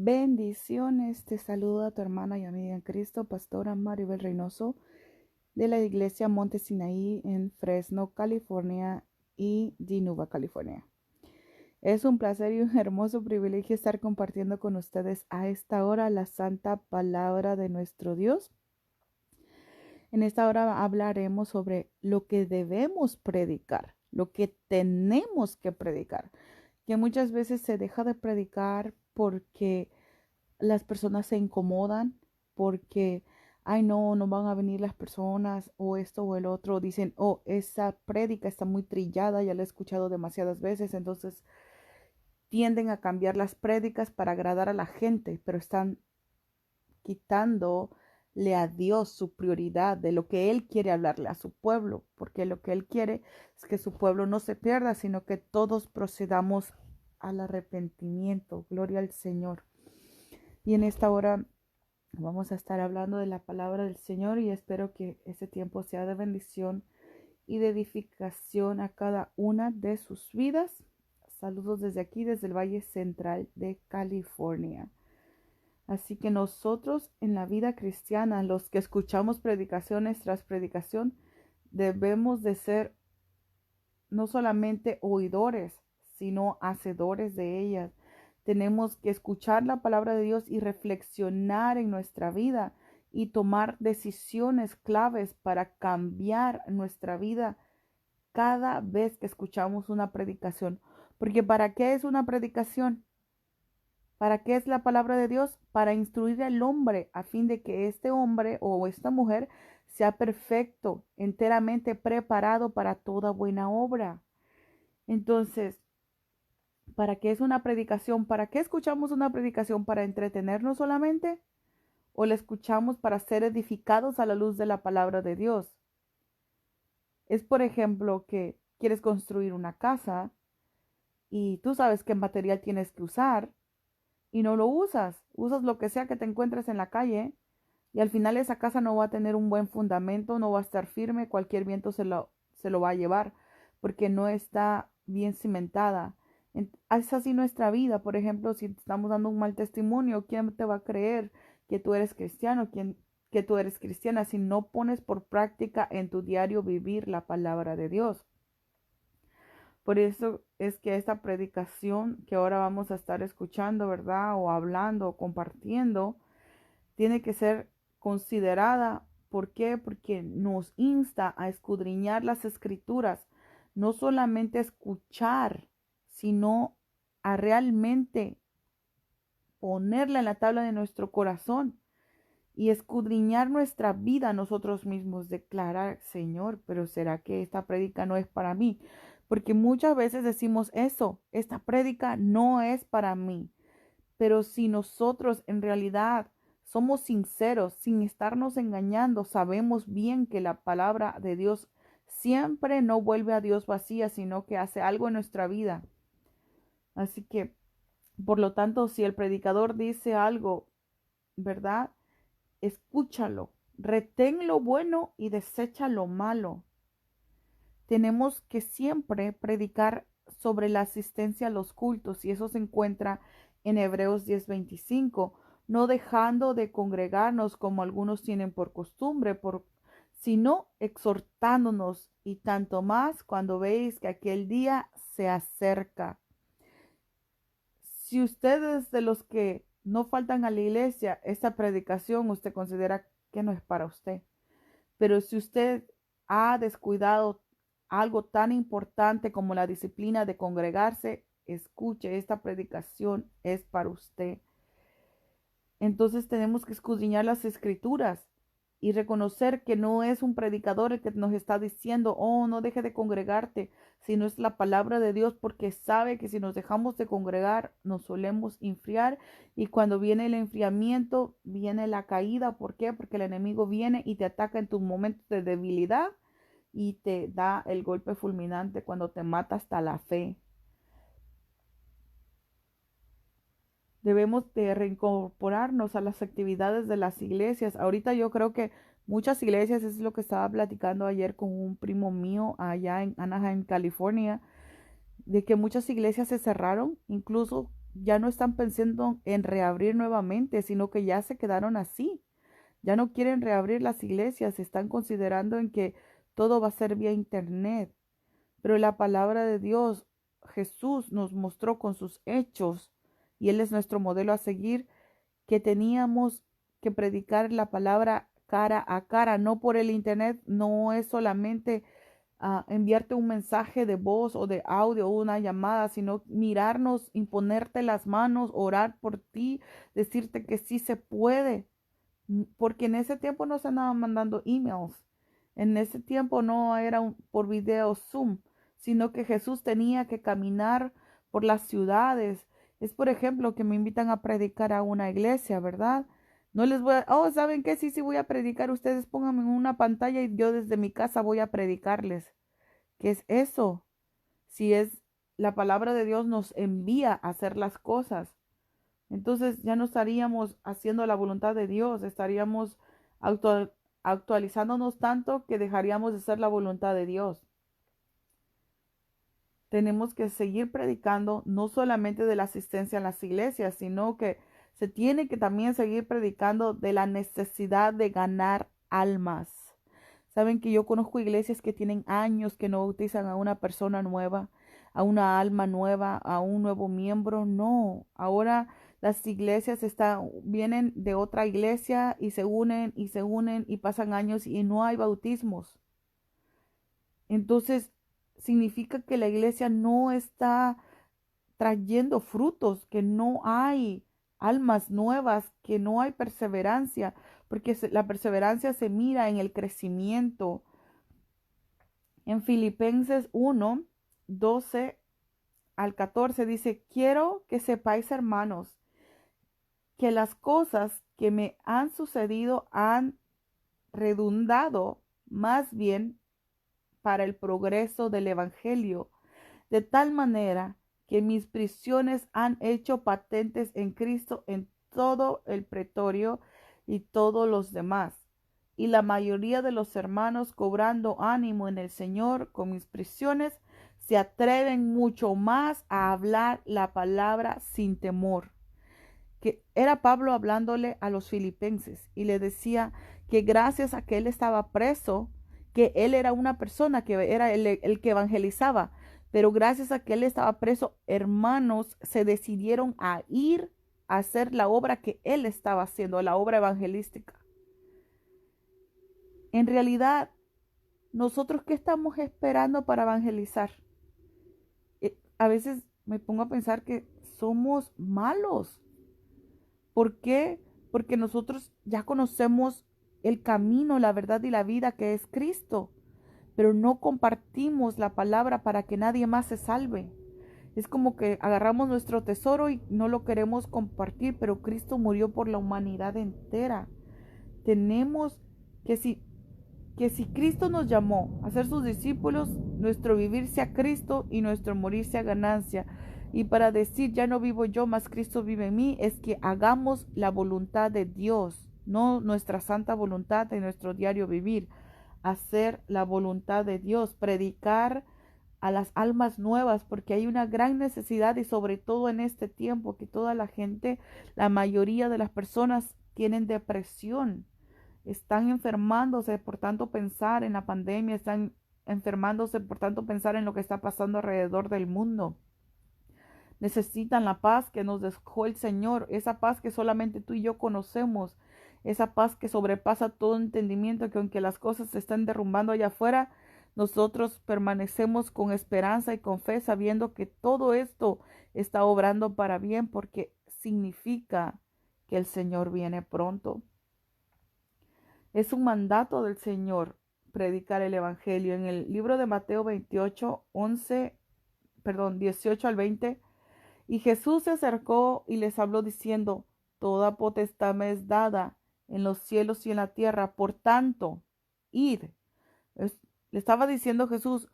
Bendiciones, te saluda tu hermana y amiga en Cristo, Pastora Maribel Reynoso, de la Iglesia Monte Sinaí en Fresno, California y Dinuba, California. Es un placer y un hermoso privilegio estar compartiendo con ustedes a esta hora la santa palabra de nuestro Dios. En esta hora hablaremos sobre lo que debemos predicar, lo que tenemos que predicar, que muchas veces se deja de predicar porque las personas se incomodan, porque, ay, no van a venir las personas, o esto o el otro. Dicen, oh, esa prédica está muy trillada, ya la he escuchado demasiadas veces, entonces tienden a cambiar las prédicas para agradar a la gente, pero están quitándole a Dios su prioridad de lo que Él quiere hablarle a su pueblo, porque lo que Él quiere es que su pueblo no se pierda, sino que todos procedamos al arrepentimiento. Gloria al Señor. Y en esta hora vamos a estar hablando de la palabra del Señor y espero que este tiempo sea de bendición y de edificación a cada una de sus vidas. Saludos desde aquí, desde el Valle Central de California. Así que nosotros en la vida cristiana, los que escuchamos predicaciones tras predicación, debemos de ser no solamente oidores, sino hacedores de ellas. Tenemos que escuchar la palabra de Dios y reflexionar en nuestra vida y tomar decisiones claves para cambiar nuestra vida cada vez que escuchamos una predicación. Porque ¿para qué es una predicación? ¿Para qué es la palabra de Dios? Para instruir al hombre a fin de que este hombre o esta mujer sea perfecto, enteramente preparado para toda buena obra. Entonces, ¿para qué es una predicación? ¿Para qué escuchamos una predicación? ¿Para entretenernos solamente? ¿O la escuchamos para ser edificados a la luz de la palabra de Dios? Es, por ejemplo, que quieres construir una casa y tú sabes qué material tienes que usar y no lo usas. Usas lo que sea que te encuentres en la calle y al final esa casa no va a tener un buen fundamento, no va a estar firme, cualquier viento se lo va a llevar porque no está bien cimentada. Es así nuestra vida. Por ejemplo, si estamos dando un mal testimonio, ¿quién te va a creer que tú eres cristiano? Que tú eres cristiana si no pones por práctica en tu diario vivir la palabra de Dios? Por eso es que esta predicación que ahora vamos a estar escuchando, ¿verdad? O hablando o compartiendo, tiene que ser considerada. ¿Por qué? Porque nos insta a escudriñar las escrituras, no solamente a escuchar, sino a realmente ponerla en la tabla de nuestro corazón y escudriñar nuestra vida nosotros mismos, declarar, Señor, pero ¿será que esta prédica no es para mí? Porque muchas veces decimos eso, esta prédica no es para mí. Pero si nosotros en realidad somos sinceros, sin estarnos engañando, sabemos bien que la palabra de Dios siempre no vuelve a Dios vacía, sino que hace algo en nuestra vida. Así que, por lo tanto, si el predicador dice algo, ¿verdad? Escúchalo, retén lo bueno y desecha lo malo. Tenemos que siempre predicar sobre la asistencia a los cultos y eso se encuentra en Hebreos 10:25, no dejando de congregarnos como algunos tienen por costumbre, sino exhortándonos y tanto más cuando veis que aquel día se acerca. Si ustedes de los que no faltan a la iglesia, esta predicación usted considera que no es para usted. Pero si usted ha descuidado algo tan importante como la disciplina de congregarse, escuche, esta predicación es para usted. Entonces tenemos que escudriñar las escrituras y reconocer que no es un predicador el que nos está diciendo, oh, no deje de congregarte, sino es la palabra de Dios, porque sabe que si nos dejamos de congregar, nos solemos enfriar y cuando viene el enfriamiento, viene la caída. ¿Por qué? Porque el enemigo viene y te ataca en tus momentos de debilidad y te da el golpe fulminante cuando te mata hasta la fe. Debemos de reincorporarnos a las actividades de las iglesias. Ahorita yo creo que muchas iglesias, es lo que estaba platicando ayer con un primo mío allá en Anaheim, California, de que muchas iglesias se cerraron, incluso ya no están pensando en reabrir nuevamente, sino que ya se quedaron así. Ya no quieren reabrir las iglesias, están considerando en que todo va a ser vía internet. Pero la palabra de Dios, Jesús nos mostró con sus hechos, y Él es nuestro modelo a seguir, que teníamos que predicar la palabra cara a cara, no por el internet. No es solamente enviarte un mensaje de voz o de audio o una llamada, sino mirarnos, imponerte las manos, orar por ti, decirte que sí se puede. Porque en ese tiempo no se andaban mandando emails. En ese tiempo no era por video Zoom, sino que Jesús tenía que caminar por las ciudades. Es, por ejemplo, que me invitan a predicar a una iglesia, ¿verdad? No les voy a, oh, ¿saben qué? Sí, sí voy a predicar. Ustedes pónganme en una pantalla y yo desde mi casa voy a predicarles. ¿Qué es eso? Si es la palabra de Dios nos envía a hacer las cosas. Entonces ya no estaríamos haciendo la voluntad de Dios, estaríamos actualizándonos tanto que dejaríamos de hacer la voluntad de Dios. Tenemos que seguir predicando no solamente de la asistencia a las iglesias, sino que se tiene que también seguir predicando de la necesidad de ganar almas. Saben que yo conozco iglesias que tienen años que no bautizan a una persona nueva, a una alma nueva, a un nuevo miembro. No, ahora las iglesias vienen de otra iglesia y se unen y pasan años y no hay bautismos. Entonces, significa que la iglesia no está trayendo frutos, que no hay almas nuevas, que no hay perseverancia, porque la perseverancia se mira en el crecimiento. En Filipenses 1, 12 al 14 dice, quiero que sepáis, hermanos, que las cosas que me han sucedido han redundado más bien para el progreso del Evangelio, de tal manera que mis prisiones han hecho patentes en Cristo en todo el pretorio y todos los demás. Y la mayoría de los hermanos, cobrando ánimo en el Señor con mis prisiones, se atreven mucho más a hablar la palabra sin temor. Que era Pablo hablándole a los filipenses y le decía que gracias a que él estaba preso, que él era una persona que era el que evangelizaba, pero gracias a que él estaba preso, hermanos se decidieron a ir a hacer la obra que él estaba haciendo, la obra evangelística. En realidad, nosotros, ¿qué estamos esperando para evangelizar? A veces me pongo a pensar que somos malos. ¿Por qué? Porque nosotros ya conocemos el camino, la verdad y la vida que es Cristo, pero no compartimos la palabra para que nadie más se salve. Es como que agarramos nuestro tesoro y no lo queremos compartir, pero Cristo murió por la humanidad entera. Tenemos que si Cristo nos llamó a ser sus discípulos, nuestro vivir sea Cristo y nuestro morir sea ganancia. Y para decir, ya no vivo yo, mas Cristo vive en mí, es que hagamos la voluntad de Dios, no nuestra santa voluntad en nuestro diario vivir. Hacer la voluntad de Dios, predicar a las almas nuevas, porque hay una gran necesidad y sobre todo en este tiempo que toda la gente, la mayoría de las personas tienen depresión, están enfermándose por tanto pensar en la pandemia, están enfermándose por tanto pensar en lo que está pasando alrededor del mundo. Necesitan la paz que nos dejó el Señor, esa paz que solamente tú y yo conocemos, esa paz que sobrepasa todo entendimiento, que aunque las cosas se están derrumbando allá afuera, nosotros permanecemos con esperanza y con fe, sabiendo que todo esto está obrando para bien, porque significa que el Señor viene pronto. Es un mandato del Señor predicar el Evangelio. En el libro de Mateo 18 al 20, y Jesús se acercó y les habló diciendo, toda potestad me es dada en los cielos y en la tierra, por tanto, id. Le estaba diciendo Jesús,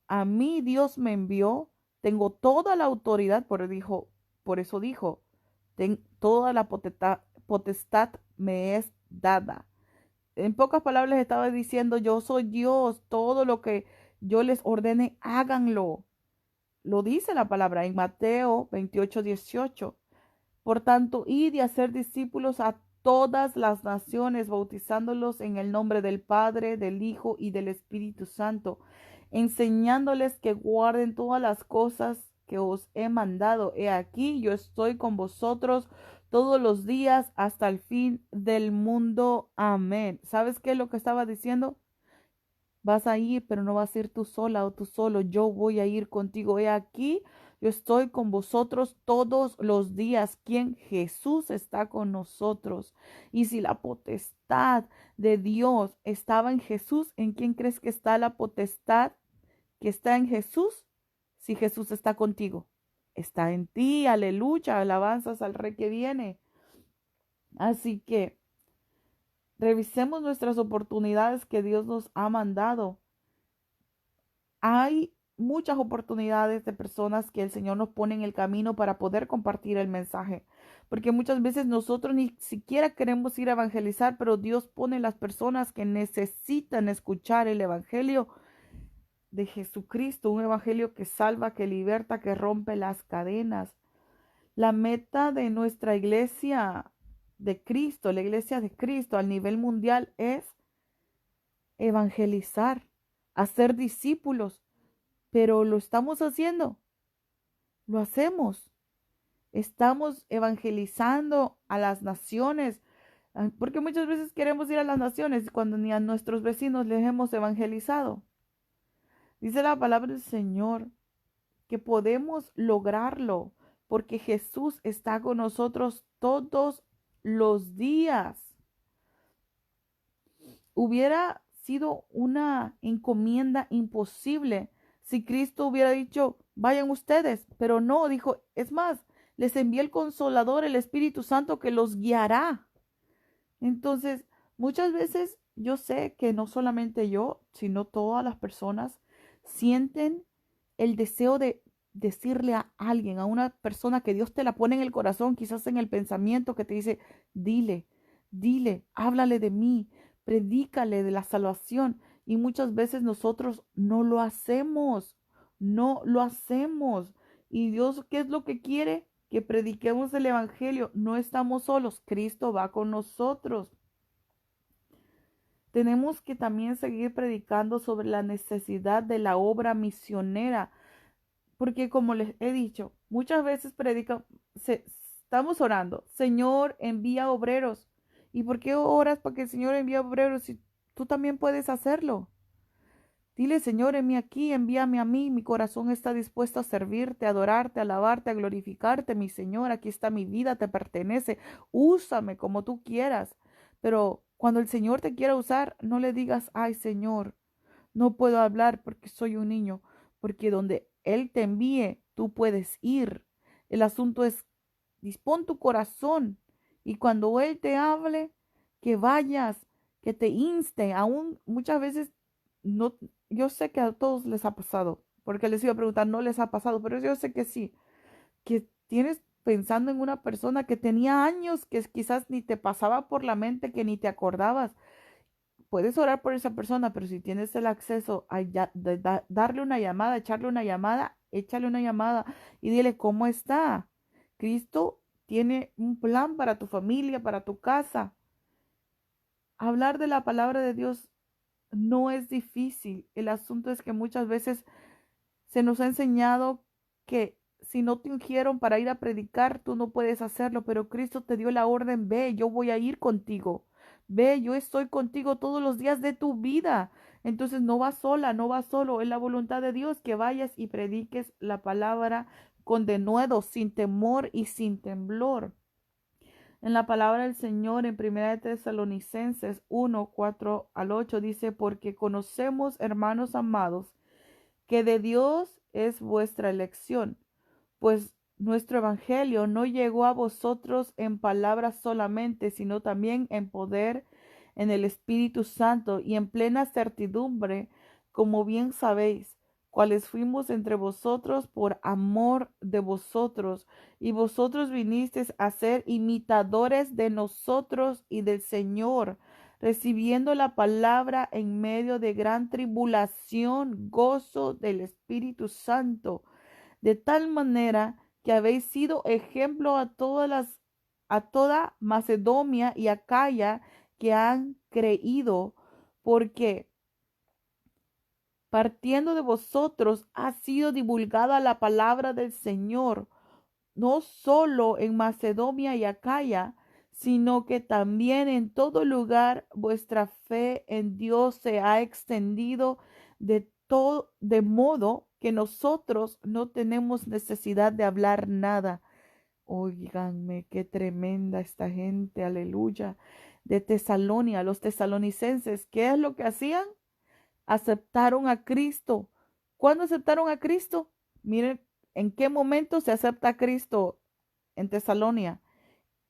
a mí Dios me envió, tengo toda la autoridad, por eso dijo, toda la potestad me es dada. En pocas palabras estaba diciendo, yo soy Dios, todo lo que yo les ordene, háganlo. lo dice la palabra en Mateo 28:18. Por tanto, id y hacer discípulos a todas las naciones, bautizándolos en el nombre del Padre, del Hijo y del Espíritu Santo, enseñándoles que guarden todas las cosas que os he mandado. He aquí, yo estoy con vosotros todos los días hasta el fin del mundo. Amén. ¿Sabes qué es lo que estaba diciendo? Vas a ir, pero no vas a ir tú sola o tú solo. Yo voy a ir contigo. He aquí, yo estoy con vosotros todos los días. ¿Quién? Jesús está con nosotros. Y si la potestad de Dios estaba en Jesús, ¿en quién crees que está la potestad que está en Jesús? Si Jesús está contigo, está en ti. Aleluya. Alabanzas al Rey que viene. Así que revisemos nuestras oportunidades que Dios nos ha mandado. Hay muchas oportunidades de personas que el Señor nos pone en el camino para poder compartir el mensaje, porque muchas veces nosotros ni siquiera queremos ir a evangelizar, pero Dios pone las personas que necesitan escuchar el evangelio de Jesucristo, un evangelio que salva, que liberta, que rompe las cadenas. La meta de nuestra iglesia de Cristo, la iglesia de Cristo a nivel mundial es evangelizar, hacer discípulos. Pero lo estamos haciendo, lo hacemos. Estamos evangelizando a las naciones, porque muchas veces queremos ir a las naciones cuando ni a nuestros vecinos les hemos evangelizado. Dice la palabra del Señor que podemos lograrlo porque Jesús está con nosotros todos los días. Hubiera sido una encomienda imposible si Cristo hubiera dicho, vayan ustedes, pero no, dijo, es más, les envié el Consolador, el Espíritu Santo, que los guiará. Entonces, muchas veces yo sé que no solamente yo, sino todas las personas sienten el deseo de decirle a alguien, a una persona que Dios te la pone en el corazón, quizás en el pensamiento, que te dice, dile, dile, háblale de mí, predícale de la salvación. Y muchas veces nosotros no lo hacemos, no lo hacemos. Y Dios, ¿qué es lo que quiere? Que prediquemos el Evangelio. No estamos solos, Cristo va con nosotros. Tenemos que también seguir predicando sobre la necesidad de la obra misionera, porque como les he dicho, muchas veces estamos orando, Señor, envía obreros. ¿Y por qué oras para que el Señor envíe obreros si tú también puedes hacerlo? Dile, Señor, envíame aquí, envíame a mí, mi corazón está dispuesto a servirte, a adorarte, a alabarte, a glorificarte, mi Señor, aquí está mi vida, te pertenece, úsame como tú quieras. Pero cuando el Señor te quiera usar, no le digas, ay, Señor, no puedo hablar porque soy un niño, porque donde Él te envíe, tú puedes ir. El asunto es, dispón tu corazón y cuando Él te hable, que vayas, que te inste. Aún muchas veces, no, yo sé que a todos les ha pasado, porque les iba a preguntar, no les ha pasado, pero yo sé que sí, que tienes pensando en una persona que tenía años, que quizás ni te pasaba por la mente, que ni te acordabas. Puedes orar por esa persona, pero si tienes el acceso a darle una llamada, echarle una llamada, échale una llamada y dile cómo está. Cristo tiene un plan para tu familia, para tu casa. Hablar de la palabra de Dios no es difícil. El asunto es que muchas veces se nos ha enseñado que si no te ungieron para ir a predicar, tú no puedes hacerlo, pero Cristo te dio la orden, ve, yo voy a ir contigo. Ve, yo estoy contigo todos los días de tu vida. Entonces no vas sola, no vas solo. Es la voluntad de Dios que vayas y prediques la palabra con denuedo, sin temor y sin temblor. En la palabra del Señor en 1 de Tesalonicenses 1:4 al 8 dice, porque conocemos, hermanos amados, que de Dios es vuestra elección, pues nuestro evangelio no llegó a vosotros en palabras solamente, sino también en poder, en el Espíritu Santo y en plena certidumbre, como bien sabéis, cuáles fuimos entre vosotros por amor de vosotros, y vosotros vinisteis a ser imitadores de nosotros y del Señor, recibiendo la palabra en medio de gran tribulación, gozo del Espíritu Santo, de tal manera que habéis sido ejemplo a toda Macedonia y Acaya que han creído, porque partiendo de vosotros ha sido divulgada la palabra del Señor, no solo en Macedonia y Acaya, sino que también en todo lugar vuestra fe en Dios se ha extendido de modo que nosotros no tenemos necesidad de hablar nada. Óiganme, qué tremenda esta gente, aleluya, de Tesalonia, los tesalonicenses. ¿Qué es lo que hacían? Aceptaron a Cristo. ¿Cuándo aceptaron a Cristo? Miren, ¿en qué momento se acepta a Cristo en Tesalonia?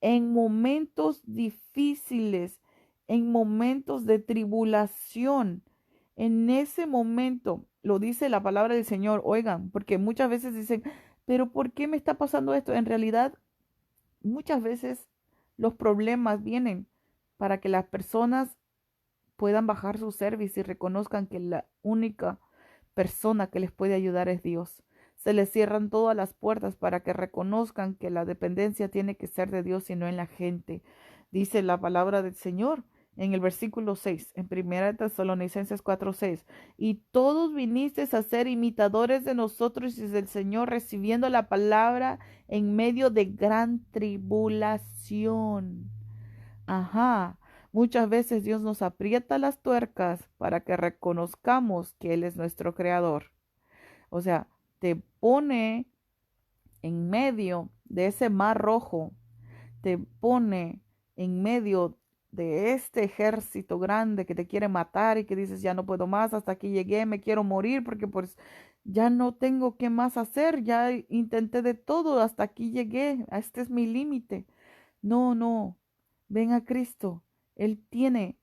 En momentos difíciles, en momentos de tribulación. En ese momento, lo dice la palabra del Señor, oigan, porque muchas veces dicen, pero ¿por qué me está pasando esto? En realidad, muchas veces los problemas vienen para que las personas puedan bajar su servicio y reconozcan que la única persona que les puede ayudar es Dios. Se les cierran todas las puertas para que reconozcan que la dependencia tiene que ser de Dios y no en la gente. Dice la palabra del Señor en el versículo 6, en 1 Tesalonicenses 4:6, y todos vinisteis a ser imitadores de nosotros y del Señor, recibiendo la palabra en medio de gran tribulación. Ajá. Muchas veces Dios nos aprieta las tuercas para que reconozcamos que Él es nuestro creador. O sea, te pone en medio de ese mar rojo, te pone en medio de este ejército grande que te quiere matar y que dices, ya no puedo más, hasta aquí llegué, me quiero morir porque pues ya no tengo qué más hacer, ya intenté de todo, hasta aquí llegué, este es mi límite. No, no, ven a Cristo. Él tiene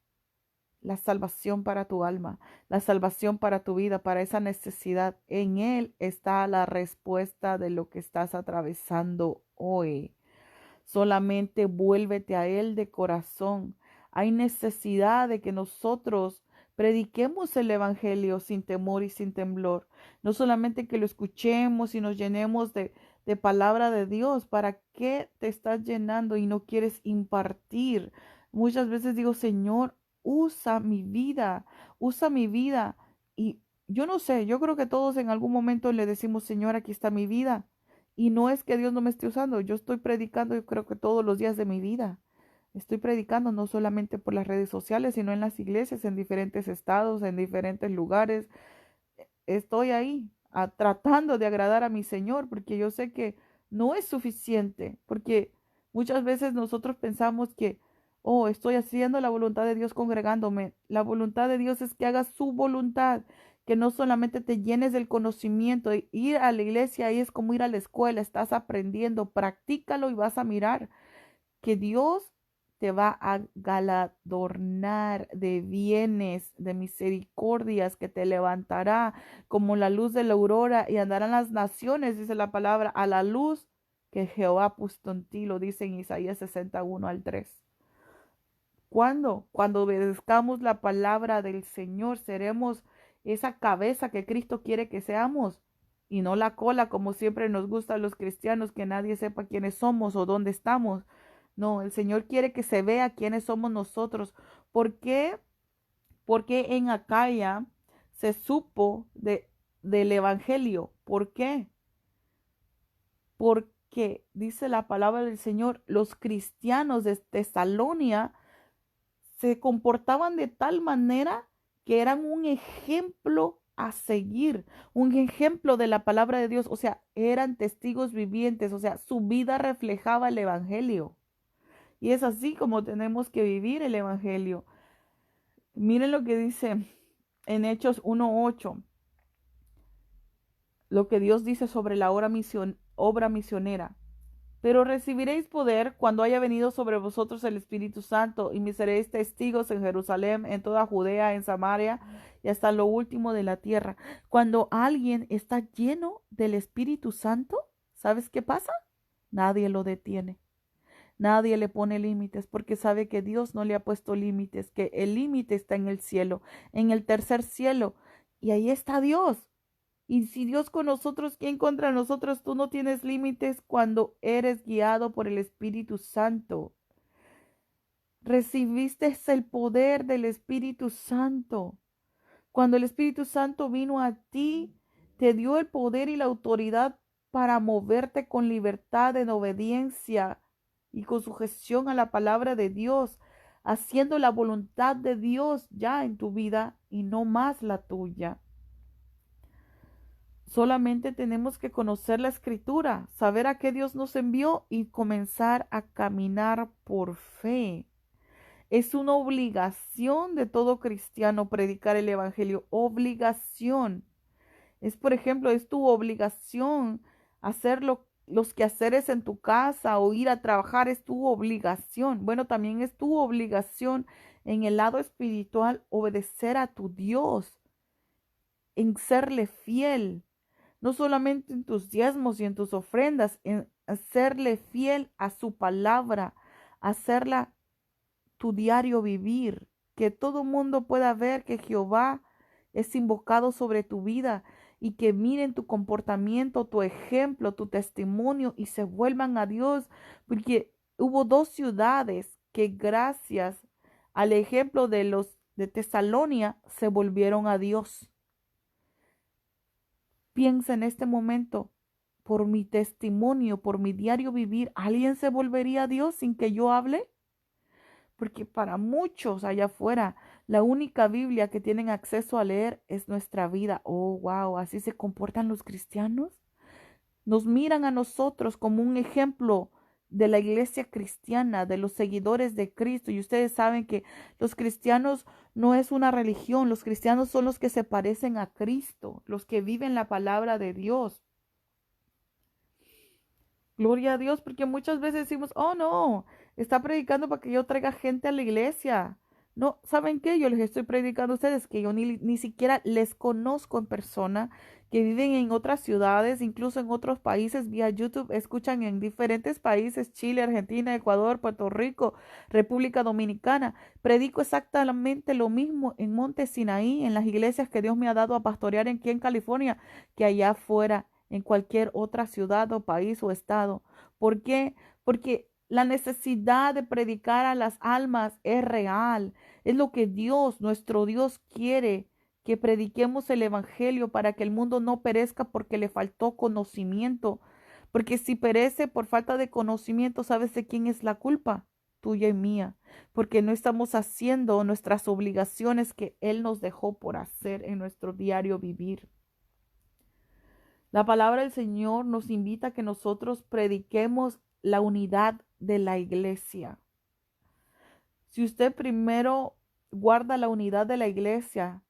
la salvación para tu alma, la salvación para tu vida, para esa necesidad. En Él está la respuesta de lo que estás atravesando hoy. Solamente vuélvete a Él de corazón. Hay necesidad de que nosotros prediquemos el Evangelio sin temor y sin temblor. No solamente que lo escuchemos y nos llenemos de palabra de Dios. ¿Para qué te estás llenando y no quieres impartir? Muchas veces digo, Señor, usa mi vida, usa mi vida. Y yo no sé, yo creo que todos en algún momento le decimos, Señor, aquí está mi vida. Y no es que Dios no me esté usando, yo estoy predicando, yo creo que todos los días de mi vida. Estoy predicando no solamente por las redes sociales, sino en las iglesias, en diferentes estados, en diferentes lugares. Estoy ahí tratando de agradar a mi Señor, porque yo sé que no es suficiente, porque muchas veces nosotros pensamos que, oh, estoy haciendo la voluntad de Dios congregándome. La voluntad de Dios es que hagas su voluntad, que no solamente te llenes del conocimiento. Ir a la iglesia ahí es como ir a la escuela, estás aprendiendo, practícalo y vas a mirar que Dios te va a galardonar de bienes, de misericordias, que te levantará como la luz de la aurora y andarán las naciones, dice la palabra, a la luz que Jehová ha puesto en ti, lo dice en Isaías 61:3. ¿Cuándo? Cuando obedezcamos la palabra del Señor, seremos esa cabeza que Cristo quiere que seamos y no la cola como siempre nos gusta a los cristianos, que nadie sepa quiénes somos o dónde estamos. No, el Señor quiere que se vea quiénes somos nosotros. ¿Por qué? Porque en Acaya se supo del Evangelio. ¿Por qué? Porque dice la palabra del Señor, los cristianos de Tesalonia se comportaban de tal manera que eran un ejemplo a seguir, un ejemplo de la palabra de Dios, o sea, eran testigos vivientes, o sea, su vida reflejaba el Evangelio. Y es así como tenemos que vivir el Evangelio. Miren lo que dice en Hechos 1:8, lo que Dios dice sobre la obra misionera. Pero recibiréis poder cuando haya venido sobre vosotros el Espíritu Santo, y me seréis testigos en Jerusalén, en toda Judea, en Samaria y hasta lo último de la tierra. Cuando alguien está lleno del Espíritu Santo, ¿sabes qué pasa? Nadie lo detiene. Nadie le pone límites porque sabe que Dios no le ha puesto límites, que el límite está en el cielo, en el tercer cielo. Y ahí está Dios. Y si Dios con nosotros, ¿quién contra nosotros? Tú no tienes límites cuando eres guiado por el Espíritu Santo. Recibiste el poder del Espíritu Santo. Cuando el Espíritu Santo vino a ti, te dio el poder y la autoridad para moverte con libertad en obediencia y con sujeción a la palabra de Dios, haciendo la voluntad de Dios ya en tu vida y no más la tuya. Solamente tenemos que conocer la Escritura, saber a qué Dios nos envió y comenzar a caminar por fe. Es una obligación de todo cristiano predicar el Evangelio. Obligación. Es, por ejemplo, es tu obligación hacer los quehaceres en tu casa o ir a trabajar. Es tu obligación. Bueno, también es tu obligación en el lado espiritual obedecer a tu Dios, en serle fiel. No solamente en tus diezmos y en tus ofrendas, en serle fiel a su palabra, hacerla tu diario vivir, que todo mundo pueda ver que Jehová es invocado sobre tu vida y que miren tu comportamiento, tu ejemplo, tu testimonio y se vuelvan a Dios, porque hubo dos ciudades que gracias al ejemplo de los de Tesalonia se volvieron a Dios. Piensa en este momento, por mi testimonio, por mi diario vivir, ¿alguien se volvería a Dios sin que yo hable? Porque para muchos allá afuera, la única Biblia que tienen acceso a leer es nuestra vida. Oh, wow, así se comportan los cristianos. Nos miran a nosotros como un ejemplo de la iglesia cristiana, de los seguidores de Cristo. Y ustedes saben que los cristianos no es una religión, los cristianos son los que se parecen a Cristo, los que viven la palabra de Dios. Gloria a Dios, porque muchas veces decimos, oh no, está predicando para que yo traiga gente a la iglesia. No, ¿saben qué? Yo les estoy predicando a ustedes que yo ni siquiera les conozco en persona, que viven en otras ciudades, incluso en otros países vía YouTube, escuchan en diferentes países, Chile, Argentina, Ecuador, Puerto Rico, República Dominicana. Predico exactamente lo mismo en Monte Sinaí, en las iglesias que Dios me ha dado a pastorear aquí en California, que allá afuera en cualquier otra ciudad o país o estado. ¿Por qué? Porque la necesidad de predicar a las almas es real. Es lo que Dios, nuestro Dios, quiere, que prediquemos el Evangelio para que el mundo no perezca porque le faltó conocimiento. Porque si perece por falta de conocimiento, ¿sabes de quién es la culpa? Tuya y mía. Porque no estamos haciendo nuestras obligaciones que Él nos dejó por hacer en nuestro diario vivir. La palabra del Señor nos invita a que nosotros prediquemos la unidad de la iglesia. Si usted primero guarda la unidad de la iglesia,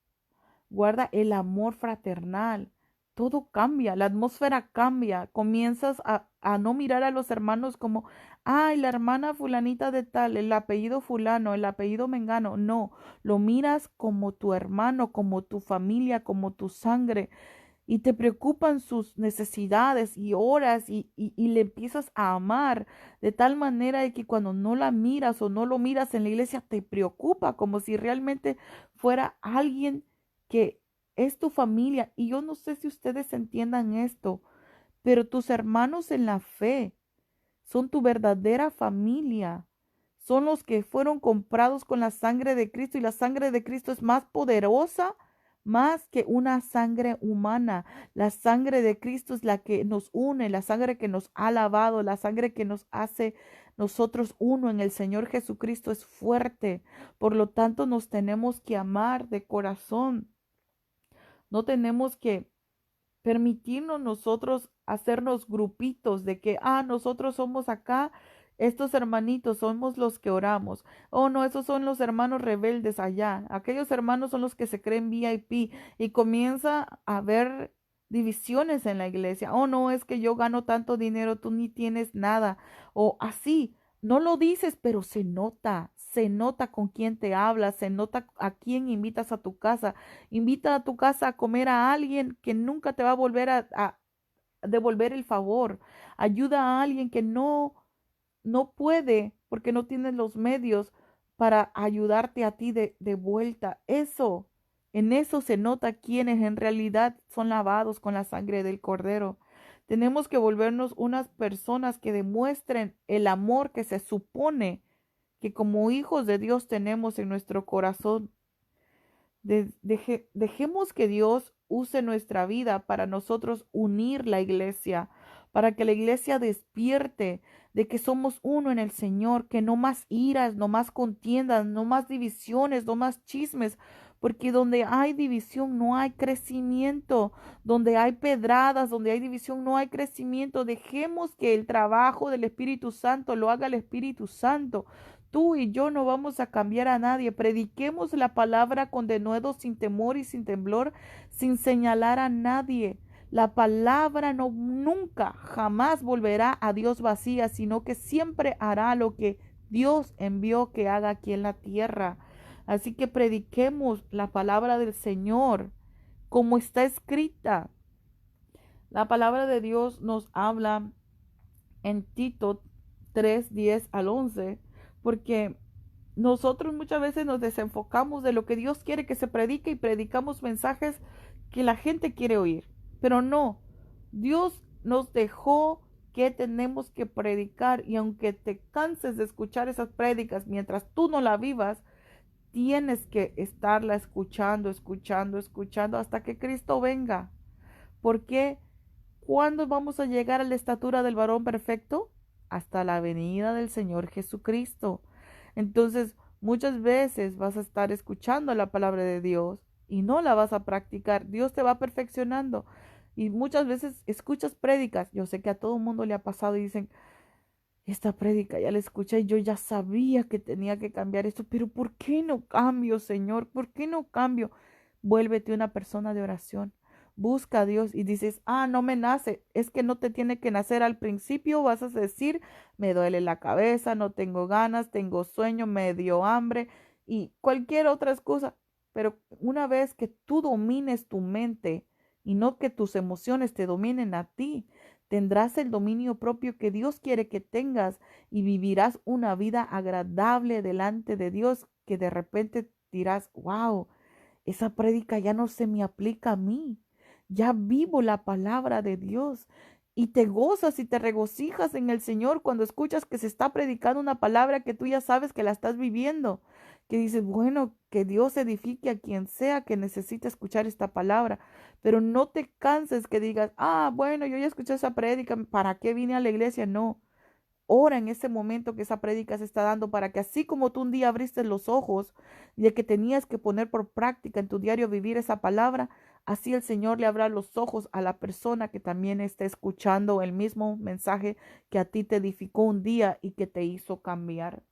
guarda el amor fraternal, todo cambia, la atmósfera cambia. Comienzas a no mirar a los hermanos como, ay, la hermana fulanita de tal, el apellido fulano, el apellido mengano. No, lo miras como tu hermano, como tu familia, como tu sangre y te preocupan sus necesidades y oras y le empiezas a amar de tal manera de que cuando no la miras o no lo miras en la iglesia te preocupa como si realmente fuera alguien que es tu familia. Y yo no sé si ustedes entiendan esto, pero tus hermanos en la fe son tu verdadera familia. Son los que fueron comprados con la sangre de Cristo y la sangre de Cristo es más poderosa más que una sangre humana. La sangre de Cristo es la que nos une, la sangre que nos ha lavado, la sangre que nos hace nosotros uno en el Señor Jesucristo es fuerte. Por lo tanto, nos tenemos que amar de corazón. No tenemos que permitirnos nosotros hacernos grupitos de que, nosotros somos acá, estos hermanitos somos los que oramos. Oh, no, esos son los hermanos rebeldes allá. Aquellos hermanos son los que se creen VIP y comienza a haber divisiones en la iglesia. Oh, no, es que yo gano tanto dinero, tú ni tienes nada. O así, no lo dices, pero se nota con quién te hablas, se nota a quién invitas a tu casa. Invita a tu casa a comer a alguien que nunca te va a volver a devolver el favor. Ayuda a alguien que no puede porque no tiene los medios para ayudarte a ti de vuelta. Eso En eso se nota quienes en realidad son lavados con la sangre del Cordero. Tenemos que volvernos unas personas que demuestren el amor que se supone que como hijos de Dios tenemos en nuestro corazón. Dejemos que Dios use nuestra vida para nosotros unir la iglesia, para que la iglesia despierte de que somos uno en el Señor, que no más iras, no más contiendas, no más divisiones, no más chismes, porque donde hay división no hay crecimiento, donde hay pedradas, donde hay división no hay crecimiento. Dejemos que el trabajo del Espíritu Santo lo haga el Espíritu Santo. Tú y yo no vamos a cambiar a nadie. Prediquemos la palabra con denuedo, sin temor y sin temblor, sin señalar a nadie. La palabra no nunca, jamás volverá a Dios vacía, sino que siempre hará lo que Dios envió que haga aquí en la tierra. Así que prediquemos la palabra del Señor como está escrita. La palabra de Dios nos habla en Tito 3:10 al 11, porque nosotros muchas veces nos desenfocamos de lo que Dios quiere que se predique y predicamos mensajes que la gente quiere oír. Pero no, Dios nos dejó que tenemos que predicar, y aunque te canses de escuchar esas prédicas mientras tú no la vivas, tienes que estarla escuchando, escuchando, escuchando hasta que Cristo venga. ¿Por qué? ¿Cuándo vamos a llegar a la estatura del varón perfecto? Hasta la venida del Señor Jesucristo. Entonces, muchas veces vas a estar escuchando la palabra de Dios y no la vas a practicar. Dios te va perfeccionando. Y muchas veces escuchas prédicas. Yo sé que a todo el mundo le ha pasado y dicen, esta prédica ya la escuché y yo ya sabía que tenía que cambiar esto, pero ¿por qué no cambio, Señor? ¿Por qué no cambio? Vuélvete una persona de oración. Busca a Dios y dices, no me nace. Es que no te tiene que nacer al principio. Vas a decir, me duele la cabeza, no tengo ganas, tengo sueño, me dio hambre y cualquier otra excusa. Pero una vez que tú domines tu mente y no que tus emociones te dominen a ti, tendrás el dominio propio que Dios quiere que tengas y vivirás una vida agradable delante de Dios, que de repente dirás, wow, esa prédica ya no se me aplica a mí. Ya vivo la palabra de Dios. Y te gozas y te regocijas en el Señor cuando escuchas que se está predicando una palabra que tú ya sabes que la estás viviendo. Que dices, bueno, que Dios edifique a quien sea que necesite escuchar esta palabra. Pero no te canses que digas, bueno, yo ya escuché esa prédica, ¿para qué vine a la iglesia? No. Ora en ese momento que esa prédica se está dando, para que así como tú un día abriste los ojos de que tenías que poner por práctica en tu diario vivir esa palabra, así el Señor le abra los ojos a la persona que también está escuchando el mismo mensaje que a ti te edificó un día y que te hizo cambiar.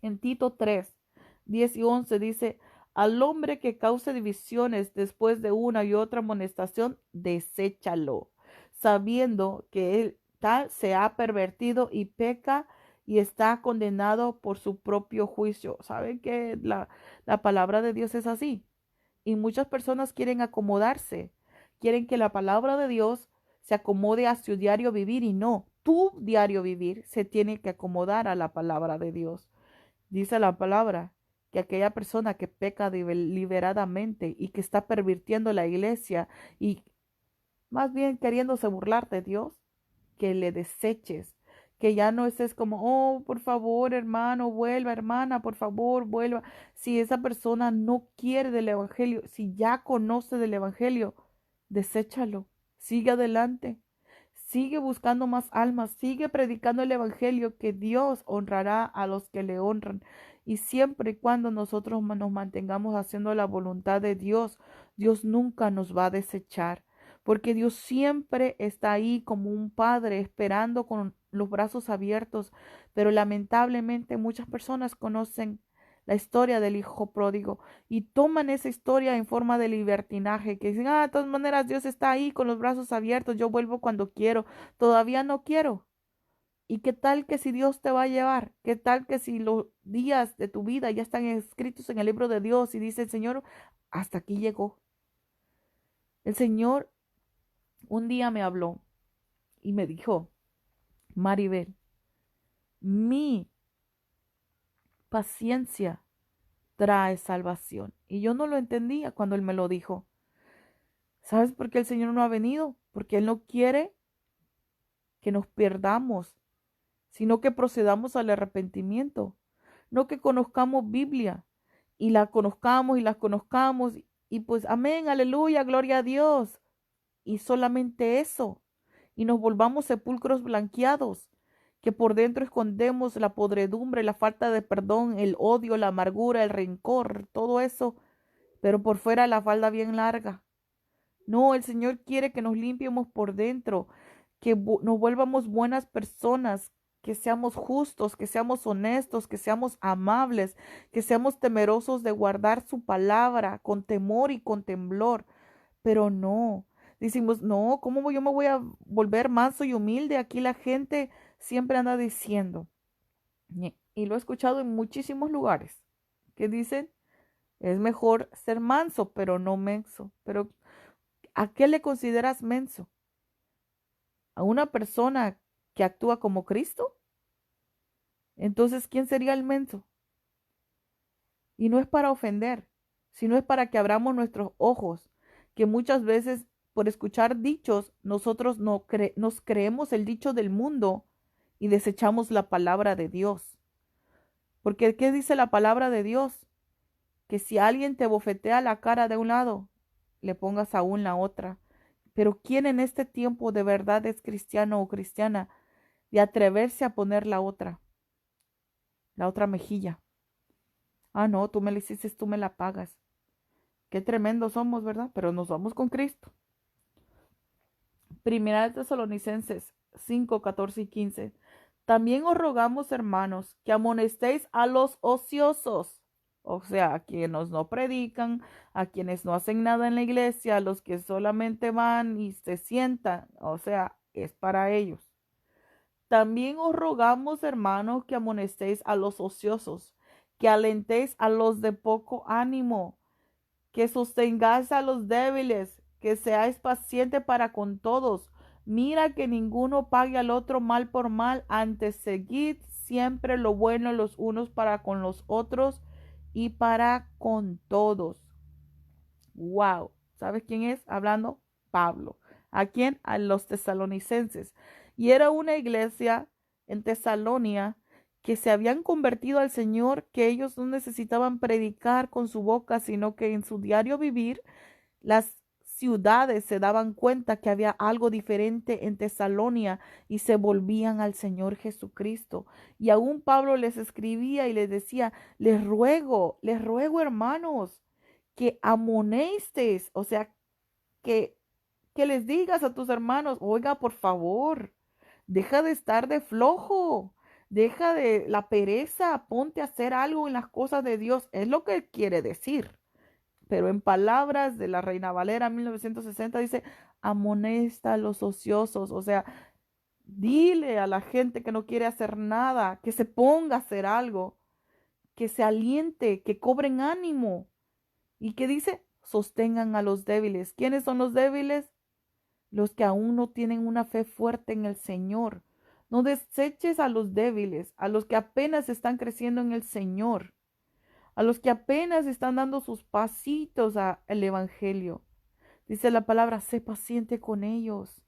En Tito 3:10 y 11 dice, al hombre que cause divisiones después de una y otra amonestación, deséchalo, sabiendo que él tal se ha pervertido y peca y está condenado por su propio juicio. ¿Saben que la palabra de Dios es así? Y muchas personas quieren acomodarse, quieren que la palabra de Dios se acomode a su diario vivir, y no, tu diario vivir se tiene que acomodar a la palabra de Dios. Dice la palabra que aquella persona que peca deliberadamente y que está pervirtiendo la iglesia y más bien queriéndose burlar de Dios, que le deseches, que ya no estés como, por favor, hermano, vuelva, hermana, por favor, vuelva. Si esa persona no quiere del evangelio, si ya conoce del evangelio, deséchalo, sigue adelante. Sigue buscando más almas, sigue predicando el evangelio, que Dios honrará a los que le honran. Y siempre y cuando nosotros nos mantengamos haciendo la voluntad de Dios, Dios nunca nos va a desechar, porque Dios siempre está ahí como un padre esperando con los brazos abiertos. Pero lamentablemente muchas personas conocen la historia del hijo pródigo y toman esa historia en forma de libertinaje, que dicen, de todas maneras Dios está ahí con los brazos abiertos, yo vuelvo cuando quiero, todavía no quiero. ¿Y qué tal que si Dios te va a llevar? ¿Qué tal que si los días de tu vida ya están escritos en el libro de Dios y dice el Señor, hasta aquí llegó? El Señor un día me habló y me dijo, Maribel, mi paciencia trae salvación. Y yo no lo entendía cuando Él me lo dijo. ¿Sabes por qué el Señor no ha venido? Porque Él no quiere que nos perdamos, sino que procedamos al arrepentimiento. No que conozcamos Biblia y la conozcamos y la conozcamos y pues amén, aleluya, gloria a Dios. Y solamente eso. Y nos volvamos sepulcros blanqueados, que por dentro escondemos la podredumbre, la falta de perdón, el odio, la amargura, el rencor, todo eso, pero por fuera la falda bien larga. No, el Señor quiere que nos limpiemos por dentro, que nos vuelvamos buenas personas, que seamos justos, que seamos honestos, que seamos amables, que seamos temerosos de guardar su palabra con temor y con temblor. Pero no, decimos, no, ¿cómo yo me voy a volver manso y humilde? Aquí la gente siempre anda diciendo, y lo he escuchado en muchísimos lugares, que dicen, es mejor ser manso, pero no menso. Pero ¿a qué le consideras menso? ¿A una persona que actúa como Cristo? Entonces, ¿quién sería el menso? Y no es para ofender, sino es para que abramos nuestros ojos, que muchas veces por escuchar dichos, nosotros nos creemos el dicho del mundo y desechamos la palabra de Dios. Porque ¿qué dice la palabra de Dios? Que si alguien te bofetea la cara de un lado, le pongas aún la otra. Pero ¿quién en este tiempo de verdad es cristiano o cristiana de atreverse a poner la otra mejilla? Ah, no, tú me la hiciste, tú me la pagas. Qué tremendos somos, ¿verdad? Pero nos vamos con Cristo. Primera de Tesalonicenses 5, 14 y 15. También os rogamos, hermanos, que amonestéis a los ociosos, o sea, a quienes no predican, a quienes no hacen nada en la iglesia, a los que solamente van y se sientan, o sea, es para ellos. También os rogamos, hermanos, que amonestéis a los ociosos, que alentéis a los de poco ánimo, que sostengáis a los débiles, que seáis pacientes para con todos. Mira que ninguno pague al otro mal por mal, antes seguid siempre lo bueno los unos para con los otros y para con todos. Wow, ¿sabes quién es? Hablando Pablo. ¿A quién? A los tesalonicenses. Y era una iglesia en Tesalonia que se habían convertido al Señor, que ellos no necesitaban predicar con su boca, sino que en su diario vivir las ciudades se daban cuenta que había algo diferente en Tesalonia y se volvían al Señor Jesucristo. Y aún Pablo les escribía y les decía, les ruego hermanos, que amonestes, o sea, que, que les digas a tus hermanos, oiga, por favor, deja de estar de flojo, deja de la pereza, ponte a hacer algo en las cosas de Dios, es lo que quiere decir. Pero en palabras de la Reina Valera 1960 dice, amonesta a los ociosos, o sea, dile a la gente que no quiere hacer nada, que se ponga a hacer algo, que se aliente, que cobren ánimo. ¿Y qué dice? Sostengan a los débiles. ¿Quiénes son los débiles? Los que aún no tienen una fe fuerte en el Señor. No deseches a los débiles, a los que apenas están creciendo en el Señor, a los que apenas están dando sus pasitos al Evangelio. Dice la palabra, sé paciente con ellos.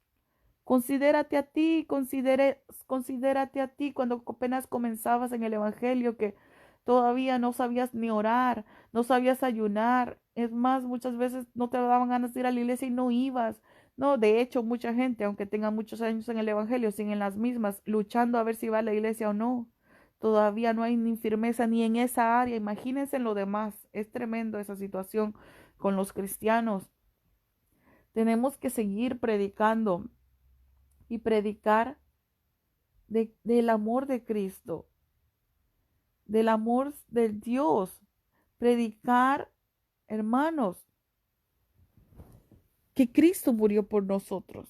Considérate a ti, considérate a ti cuando apenas comenzabas en el Evangelio, que todavía no sabías ni orar, no sabías ayunar. Es más, muchas veces no te daban ganas de ir a la iglesia y no ibas. No, de hecho, mucha gente, aunque tenga muchos años en el Evangelio, siguen las mismas, luchando a ver si va a la iglesia o no. Todavía no hay ni firmeza ni en esa área. Imagínense en lo demás. Es tremendo esa situación con los cristianos. Tenemos que seguir predicando y predicar del amor de Cristo, del amor de Dios. Predicar, hermanos, que Cristo murió por nosotros.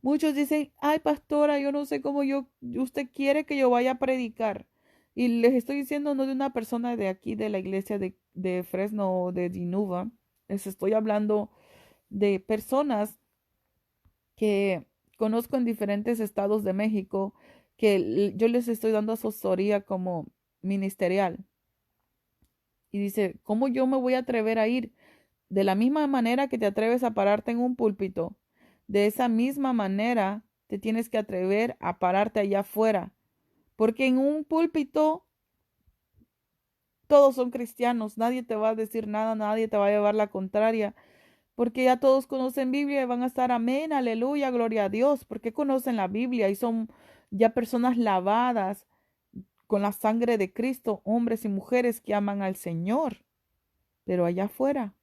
Muchos dicen, ay pastora, yo no sé cómo usted quiere que yo vaya a predicar. Y les estoy diciendo no de una persona de aquí, de la iglesia de Fresno o de Dinuba. Les estoy hablando de personas que conozco en diferentes estados de México, que yo les estoy dando asesoría como ministerial. Y dice, ¿cómo yo me voy a atrever a ir? De la misma manera que te atreves a pararte en un púlpito, de esa misma manera te tienes que atrever a pararte allá afuera. Porque en un púlpito todos son cristianos, nadie te va a decir nada, nadie te va a llevar la contraria, porque ya todos conocen Biblia y van a estar amén, aleluya, gloria a Dios, porque conocen la Biblia y son ya personas lavadas con la sangre de Cristo, hombres y mujeres que aman al Señor. Pero allá afuera,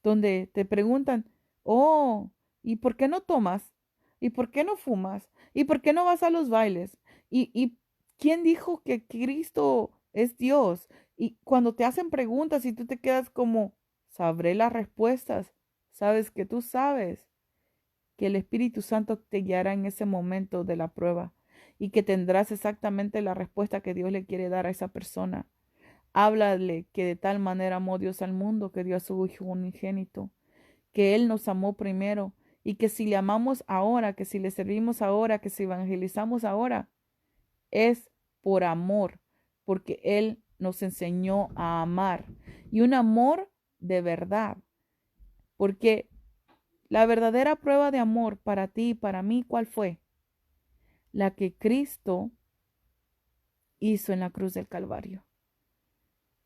donde te preguntan, oh, ¿y por qué no tomas? ¿Y por qué no fumas? ¿Y por qué no vas a los bailes? ¿Y quién dijo que Cristo es Dios? Y cuando te hacen preguntas y tú te quedas como, sabré las respuestas, sabes que tú sabes que el Espíritu Santo te guiará en ese momento de la prueba y que tendrás exactamente la respuesta que Dios le quiere dar a esa persona. Háblale que de tal manera amó Dios al mundo que dio a su Hijo unigénito, que Él nos amó primero y que si le amamos ahora, que si le servimos ahora, que si evangelizamos ahora, es por amor, porque Él nos enseñó a amar y un amor de verdad, porque la verdadera prueba de amor para ti y para mí, ¿cuál fue? La que Cristo hizo en la cruz del Calvario.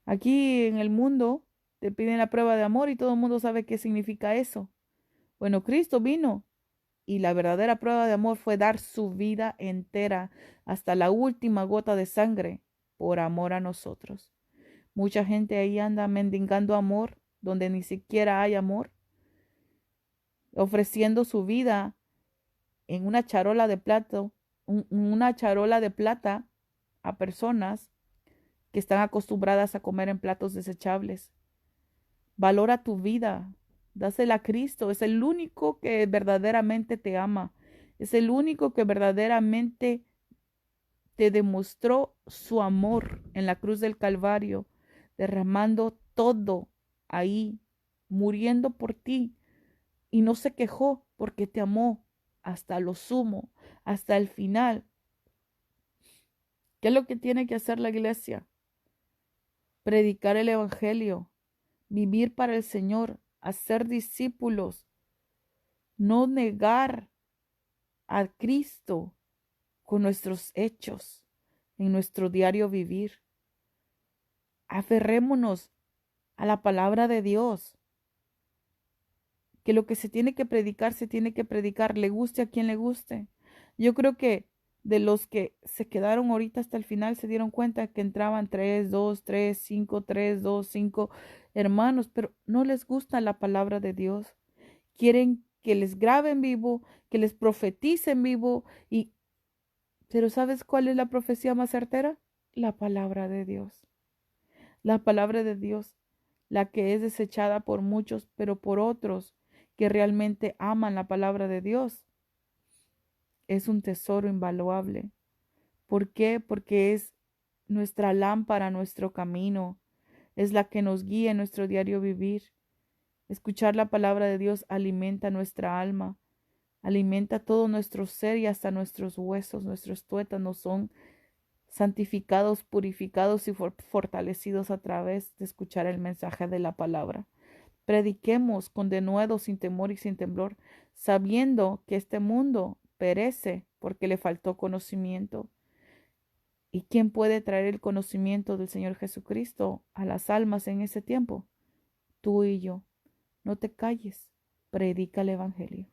Aquí en el mundo te piden la prueba de amor y todo el mundo sabe qué significa eso. Bueno, Cristo vino y la verdadera prueba de amor fue dar su vida entera hasta la última gota de sangre por amor a nosotros. Mucha gente ahí anda mendigando amor donde ni siquiera hay amor, ofreciendo su vida en una charola de plata, una charola de plata a personas que están acostumbradas a comer en platos desechables. Valora tu vida, dásela a Cristo, es el único que verdaderamente te ama, es el único que verdaderamente te demostró su amor en la cruz del Calvario, derramando todo ahí, muriendo por ti, y no se quejó porque te amó hasta lo sumo, hasta el final. ¿Qué es lo que tiene que hacer la iglesia? Predicar el Evangelio, vivir para el Señor, hacer discípulos, no negar a Cristo con nuestros hechos en nuestro diario vivir. Aferrémonos a la palabra de Dios, que lo que se tiene que predicar, le guste a quien le guste. Yo creo que de los que se quedaron ahorita hasta el final se dieron cuenta que entraban 3, 2, 3, 5, 3, 2, 5 hermanos, pero no les gusta la palabra de Dios. Quieren que les graben vivo, que les profeticen vivo, pero ¿sabes cuál es la profecía más certera? La palabra de Dios. La palabra de Dios, la que es desechada por muchos, pero por otros que realmente aman la palabra de Dios, es un tesoro invaluable. ¿Por qué? Porque es nuestra lámpara, nuestro camino, es la que nos guía en nuestro diario vivir. Escuchar la palabra de Dios alimenta nuestra alma, alimenta todo nuestro ser y hasta nuestros huesos, nuestros tuétanos son santificados, purificados y fortalecidos a través de escuchar el mensaje de la palabra. Prediquemos con denuedo, sin temor y sin temblor, sabiendo que este mundo perece porque le faltó conocimiento. ¿Y quién puede traer el conocimiento del Señor Jesucristo a las almas en ese tiempo? Tú y yo. No te calles, predica el Evangelio.